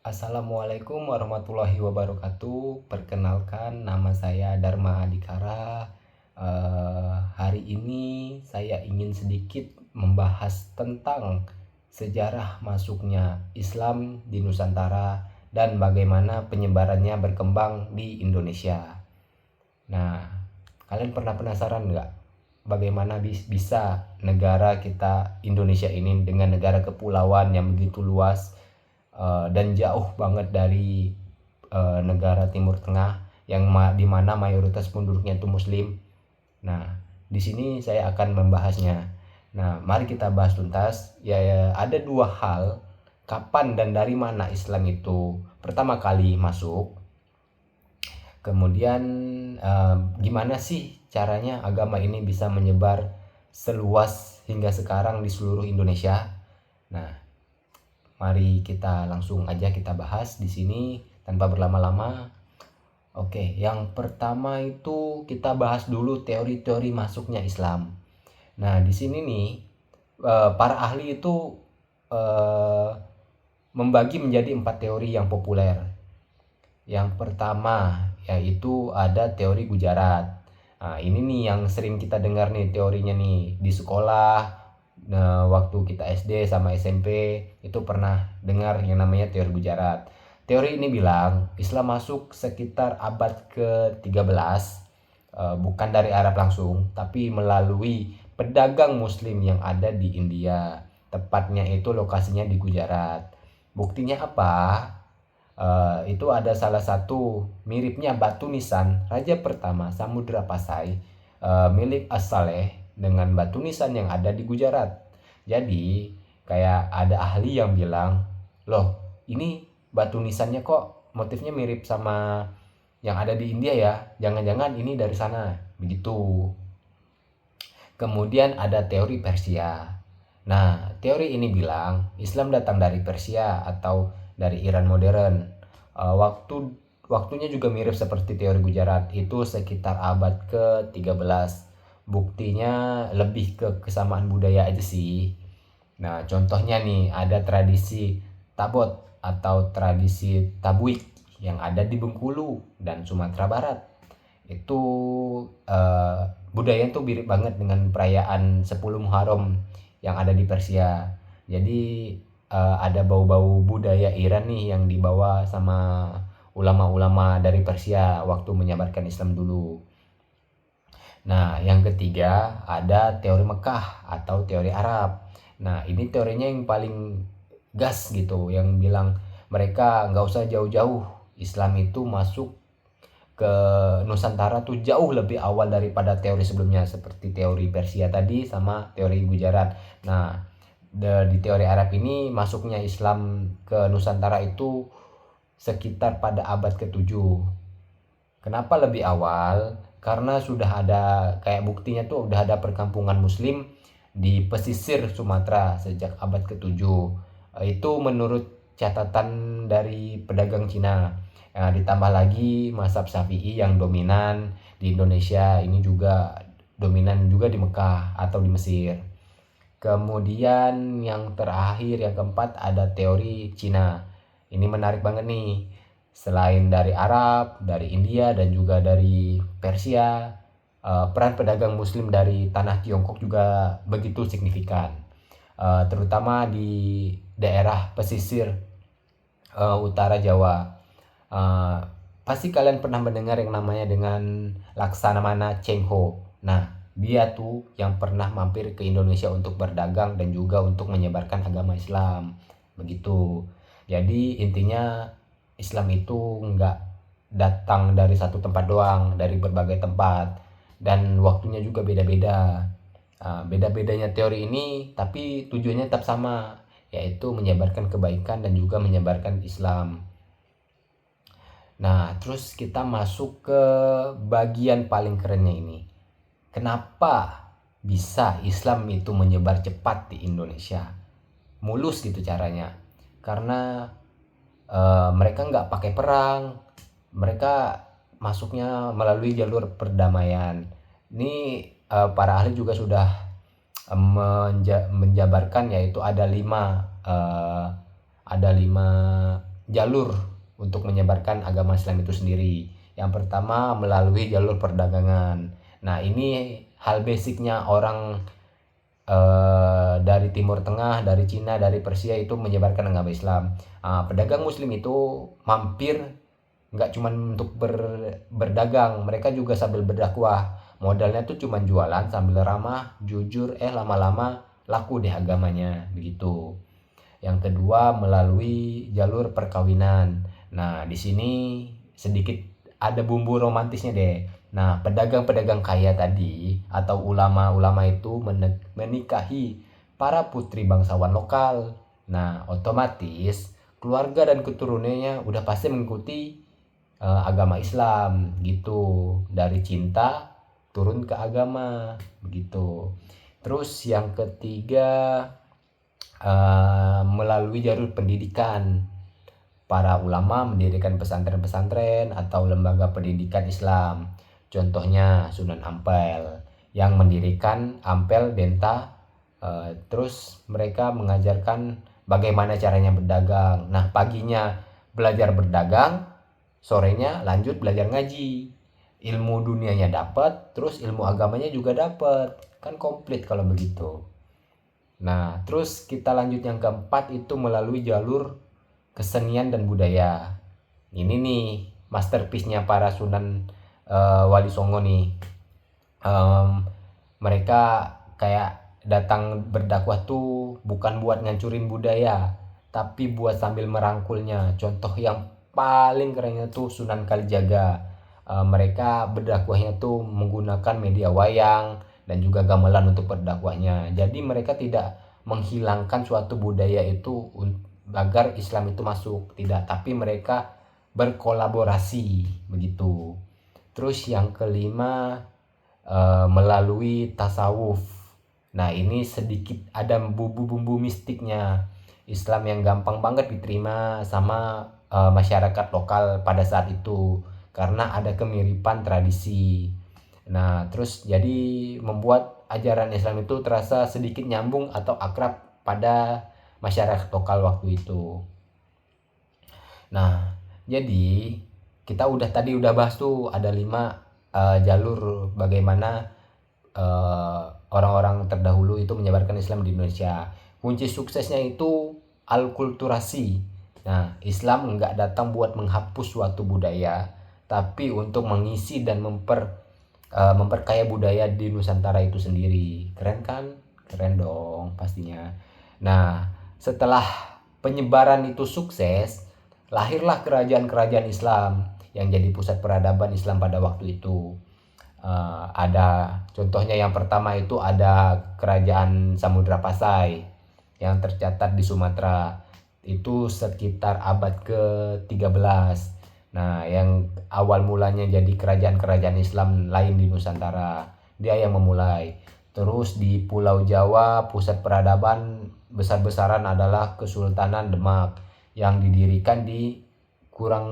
Assalamualaikum warahmatullahi wabarakatuh. Perkenalkan, nama saya Dharma Adikara. Hari ini saya ingin sedikit membahas tentang sejarah masuknya Islam di Nusantara dan bagaimana penyebarannya berkembang di Indonesia. Nah, kalian pernah penasaran nggak bagaimana bisa negara kita Indonesia ini dengan negara kepulauan yang begitu luas dan jauh banget dari negara Timur Tengah yang di mana mayoritas penduduknya itu Muslim. Nah, di sini saya akan membahasnya. Nah, mari kita bahas tuntas. Ada dua hal kapan dan dari mana Islam itu pertama kali masuk. Kemudian gimana sih caranya agama ini bisa menyebar seluas hingga sekarang di seluruh Indonesia. Nah, mari kita langsung aja kita bahas di sini tanpa berlama-lama. Oke, yang pertama itu kita bahas dulu teori-teori masuknya Islam. Nah, di sini nih para ahli itu eh, membagi menjadi 4 teori yang populer. Yang pertama yaitu ada teori Gujarat. Nah, ini nih yang sering kita dengar nih teorinya nih di sekolah. Nah, waktu kita SD sama SMP itu pernah dengar yang namanya teori Gujarat. Teori ini bilang Islam masuk sekitar abad ke-13, bukan dari Arab langsung, tapi melalui pedagang Muslim yang ada di India. Tepatnya itu lokasinya di Gujarat. Buktinya apa? Itu ada salah satu miripnya batu nisan Raja Pertama Samudra Pasai milik As-Saleh dengan batu nisan yang ada di Gujarat. Jadi kayak ada ahli yang bilang, loh ini batu nisannya kok motifnya mirip sama yang ada di India ya, jangan-jangan ini dari sana, begitu. Kemudian ada teori Persia. Nah, teori ini bilang Islam datang dari Persia atau dari Iran modern. Waktunya juga mirip seperti teori Gujarat, itu sekitar abad ke-13. Buktinya lebih ke kesamaan budaya aja sih. Nah, contohnya nih ada tradisi Tabot atau tradisi Tabuik yang ada di Bengkulu dan Sumatera Barat. Itu eh, budaya itu mirip banget dengan perayaan 10 Muharram yang ada di Persia. Jadi ada bau-bau budaya Iran nih yang dibawa sama ulama-ulama dari Persia waktu menyebarkan Islam dulu. Nah, yang ketiga ada teori Mekah atau teori Arab. Nah, ini teorinya yang paling gas gitu, yang bilang mereka nggak usah jauh-jauh. Islam itu masuk ke Nusantara tuh jauh lebih awal daripada teori sebelumnya seperti teori Persia tadi sama teori Gujarat. Nah, di teori Arab ini masuknya Islam ke Nusantara itu sekitar pada abad ke-7. Kenapa lebih awal? Karena sudah ada kayak buktinya tuh udah ada perkampungan Muslim di pesisir Sumatera sejak abad ke-7. Itu menurut catatan dari pedagang Cina. Ditambah lagi mazhab Syafi'i yang dominan di Indonesia ini juga dominan juga di Mekah atau di Mesir. Kemudian yang terakhir yang keempat ada teori Cina. Ini menarik banget nih. Selain dari Arab, dari India dan juga dari Persia, peran pedagang Muslim dari tanah Tiongkok juga begitu signifikan. Terutama di daerah pesisir utara Jawa. Uh, Pasti kalian pernah mendengar yang namanya dengan Laksamana Cheng Ho. Nah, dia tuh yang pernah mampir ke Indonesia untuk berdagang dan juga untuk menyebarkan agama Islam. Begitu. Jadi intinya Islam itu nggak datang dari satu tempat doang, dari berbagai tempat. Dan waktunya juga beda-beda. Beda-bedanya teori ini, tapi tujuannya tetap sama, yaitu menyebarkan kebaikan dan juga menyebarkan Islam. Nah, terus kita masuk ke bagian paling kerennya ini. Kenapa bisa Islam itu menyebar cepat di Indonesia? Mulus gitu caranya. Karena mereka nggak pakai perang, mereka masuknya melalui jalur perdamaian. Ini para ahli juga sudah menjabarkan, yaitu ada lima jalur untuk menyebarkan agama Islam itu sendiri. Yang pertama melalui jalur perdagangan. Nah, ini hal basicnya orang dari Timur Tengah, dari Cina, dari Persia itu menyebarkan agama Islam. Pedagang Muslim itu mampir nggak cuma untuk berdagang, mereka juga sambil berdakwah. Modalnya tuh cuma jualan sambil ramah, jujur, lama-lama laku deh agamanya, begitu. Yang kedua melalui jalur perkawinan. Nah, di sini sedikit ada bumbu romantisnya deh. Nah, pedagang-pedagang kaya tadi atau ulama-ulama itu menikahi para putri bangsawan lokal. Nah, otomatis keluarga dan keturunannya udah pasti mengikuti agama Islam gitu. Dari cinta turun ke agama begitu. Terus yang ketiga melalui jalur pendidikan. Para ulama mendirikan pesantren-pesantren atau lembaga pendidikan Islam. Contohnya Sunan Ampel yang mendirikan Ampel Denta. Terus mereka mengajarkan bagaimana caranya berdagang. Nah, paginya belajar berdagang, sorenya lanjut belajar ngaji. Ilmu dunianya dapat, terus ilmu agamanya juga dapat. Kan komplit kalau begitu. Nah, terus kita lanjut yang keempat itu melalui jalur kesenian dan budaya. Ini nih masterpiece-nya para Sunan Wali Songo nih. Mereka kayak datang berdakwah tuh bukan buat ngancurin budaya, tapi buat sambil merangkulnya. Contoh yang paling kerennya tuh Sunan Kalijaga. Mereka berdakwahnya tuh menggunakan media wayang dan juga gamelan untuk berdakwahnya. Jadi mereka tidak menghilangkan suatu budaya itu agar Islam itu masuk, tidak, tapi mereka berkolaborasi begitu. Terus yang kelima melalui tasawuf. Nah, ini sedikit ada bumbu-bumbu mistiknya. Islam yang gampang banget diterima sama masyarakat lokal pada saat itu karena ada kemiripan tradisi. Nah, terus jadi membuat ajaran Islam itu terasa sedikit nyambung atau akrab pada masyarakat lokal waktu itu. Nah, jadi kita udah bahas tuh ada 5 jalur bagaimana orang-orang terdahulu itu menyebarkan Islam di Indonesia. Kunci suksesnya itu alkulturasi. Nah, Islam nggak datang buat menghapus suatu budaya, tapi untuk mengisi dan memperkaya budaya di Nusantara itu sendiri. Keren kan? Keren dong pastinya. Nah, setelah penyebaran itu sukses, lahirlah kerajaan-kerajaan Islam yang jadi pusat peradaban Islam pada waktu itu. Ada contohnya, yang pertama itu ada kerajaan Samudra Pasai yang tercatat di Sumatera. Itu sekitar abad ke-13. Nah, yang awal mulanya jadi kerajaan-kerajaan Islam lain di Nusantara, dia yang memulai. Terus di Pulau Jawa, pusat peradaban besar-besaran adalah Kesultanan Demak yang didirikan di kurang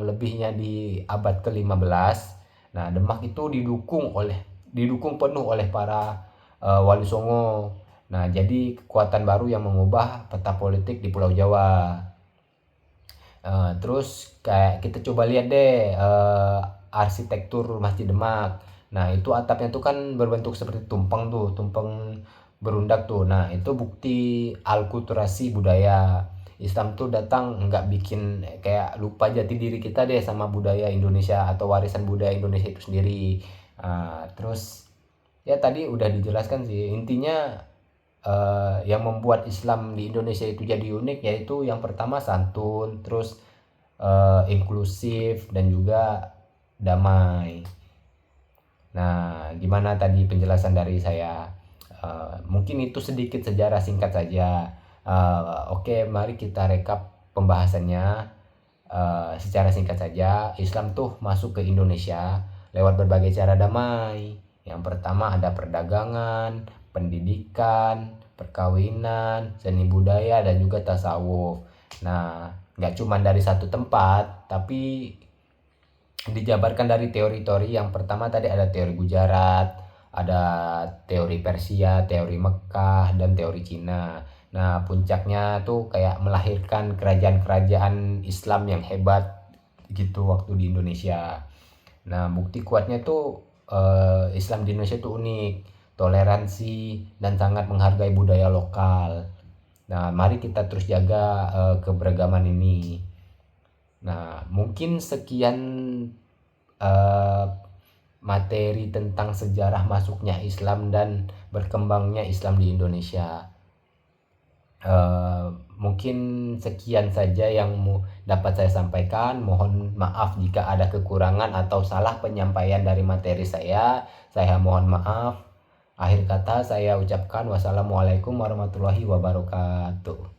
lebihnya di abad ke-15. Nah, Demak itu didukung penuh oleh para Wali Songo. Nah, jadi kekuatan baru yang mengubah peta politik di Pulau Jawa. Terus kayak kita coba lihat deh arsitektur Masjid Demak. Nah, itu atapnya tuh kan berbentuk seperti tumpeng berundak tuh. Nah, itu bukti alkulturasi budaya. Islam tuh datang nggak bikin kayak lupa jati diri kita deh sama budaya Indonesia atau warisan budaya Indonesia itu sendiri. Terus ya tadi udah dijelaskan sih intinya. Yang membuat Islam di Indonesia itu jadi unik yaitu yang pertama santun, terus inklusif dan juga damai. Nah, gimana tadi penjelasan dari saya? Mungkin itu sedikit sejarah singkat saja. Oke, mari kita rekap pembahasannya secara singkat saja. Islam tuh masuk ke Indonesia lewat berbagai cara damai. Yang pertama ada perdagangan, pendidikan, perkawinan, seni budaya, dan juga tasawuf. Nah, nggak cuma dari satu tempat, tapi dijabarkan dari teori-teori. Yang pertama tadi ada teori Gujarat, ada teori Persia, teori Mekah, dan teori Cina. Nah, puncaknya tuh kayak melahirkan kerajaan-kerajaan Islam yang hebat gitu waktu di Indonesia. Nah, bukti kuatnya tuh Islam di Indonesia tuh unik, toleransi dan sangat menghargai budaya lokal. Nah, mari kita terus jaga keberagaman ini. Nah, mungkin sekian eh, materi tentang sejarah masuknya Islam dan berkembangnya Islam di Indonesia. Mungkin sekian saja yang dapat saya sampaikan. Mohon maaf jika ada kekurangan atau salah penyampaian dari materi saya. Saya mohon maaf. Akhir kata saya ucapkan wassalamualaikum warahmatullahi wabarakatuh.